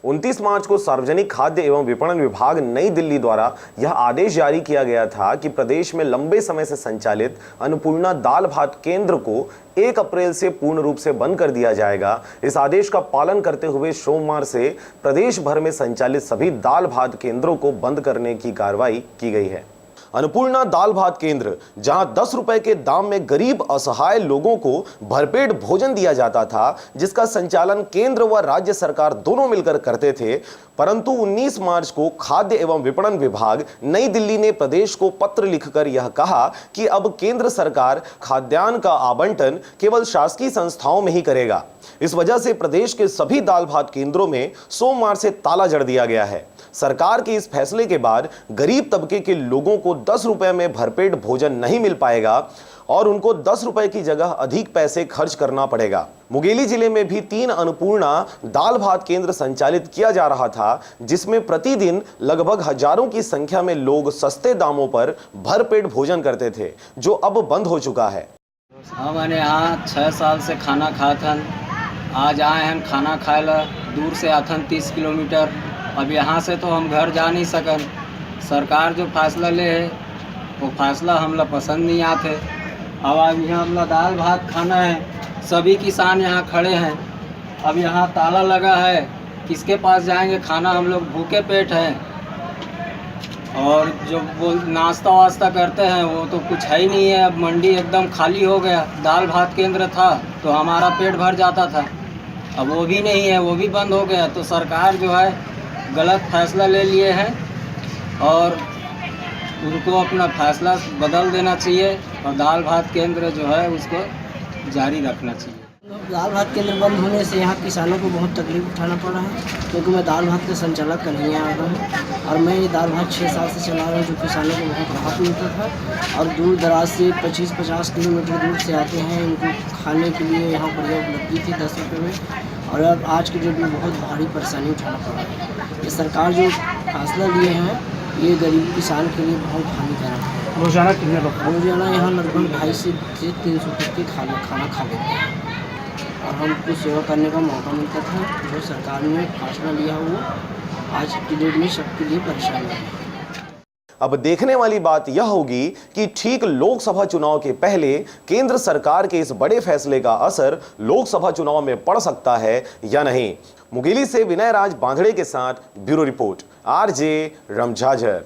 29 मार्च को सार्वजनिक खाद्य एवं विपणन विभाग नई दिल्ली द्वारा यह आदेश जारी किया गया था कि प्रदेश में लंबे समय से संचालित अन्नपूर्णा दाल भात केंद्र को 1 अप्रैल से पूर्ण रूप से बंद कर दिया जाएगा। इस आदेश का पालन करते हुए सोमवार से प्रदेश भर में संचालित सभी दाल भात केंद्रों को बंद करने की कार्रवाई की गई है। अन्नपूर्णा दाल भात केंद्र, जहां 10 रुपए के दाम में गरीब असहाय लोगों को भरपेट भोजन दिया जाता था, जिसका संचालन केंद्र व राज्य सरकार दोनों मिलकर करते थे, परंतु 19 मार्च को खाद्य एवं विपणन विभाग नई दिल्ली ने प्रदेश को पत्र लिखकर यह कहा कि अब केंद्र सरकार खाद्यान्न का आवंटन केवल शासकीय संस्थाओं में ही करेगा। इस वजह से प्रदेश के सभी दाल भात केंद्रों में सोमवार से ताला जड़ दिया गया है। सरकार के इस फैसले के बाद गरीब तबके के लोगों को 10 रुपए में भरपेट भोजन नहीं मिल पाएगा और उनको 10 रुपए की जगह अधिक पैसे खर्च करना पड़ेगा। मुंगेली जिले में भी 3 अन्नपूर्णा दाल भात केंद्र संचालित किया जा रहा था, जिसमें प्रतिदिन लगभग हजारों की संख्या में लोग सस्ते दामों पर भरपेट भोजन करते थे, जो अब बंद हो चुका है। मैंने यहाँ 6 साल से खाना खाथन, आज आए हैं खाना खाए ला, दूर से आथन 30 किलोमीटर। अब यहाँ से तो हम घर जा नहीं सकन। सरकार जो फैसला ले है वो फैसला हमला पसंद नहीं आते। अब यहाँ हमला दाल भात खाना है, सभी किसान यहाँ खड़े हैं। अब यहाँ ताला लगा है, किसके पास जाएंगे खाना, हम लोग भूखे पेट हैं। और जो वो नाश्ता वास्ता करते हैं वो तो कुछ है ही नहीं है। अब मंडी एकदम खाली हो गया। दाल भात केंद्र था तो हमारा पेट भर जाता था, अब वो भी नहीं है, वो भी बंद हो गया। तो सरकार जो है गलत फैसला ले लिए हैं और उनको अपना फैसला बदल देना चाहिए और दाल भात केंद्र जो है उसको जारी रखना चाहिए। दाल भात केंद्र बंद होने से यहाँ किसानों को बहुत तकलीफ उठाना पड़ रहा है, क्योंकि मैं दाल भात का संचालक करने आ रहा हूँ और मैं ये दाल भात 6 साल से चला रहा हूँ, जो किसानों को बहुत राहत मिलता था। और दूर दराज से 25-50 किलोमीटर दूर से आते हैं, इनको खाने के लिए यहाँ पर उपलब्धि थी 10 रुपये में, और अब आज के डेट में बहुत भारी परेशानी उठाना पड़ रहा है। ये सरकार जो फैसला लिए हैं ये गरीब किसान के लिए बहुत हानिकारक है। रोजाना कितने लोग रोजाना यहाँ लगभग 250 से 300 तक के खाना खा लेते हैं और हमको सेवा करने का मौका मिलता था। जो सरकार ने फैसला लिया वो आज की डेट में सबके लिए परेशानी है। अब देखने वाली बात यह होगी कि ठीक लोकसभा चुनाव के पहले केंद्र सरकार के इस बड़े फैसले का असर लोकसभा चुनाव में पड़ सकता है या नहीं। मुंगेली से विनय राज बांधड़े के साथ ब्यूरो रिपोर्ट, RJ रमझाझर।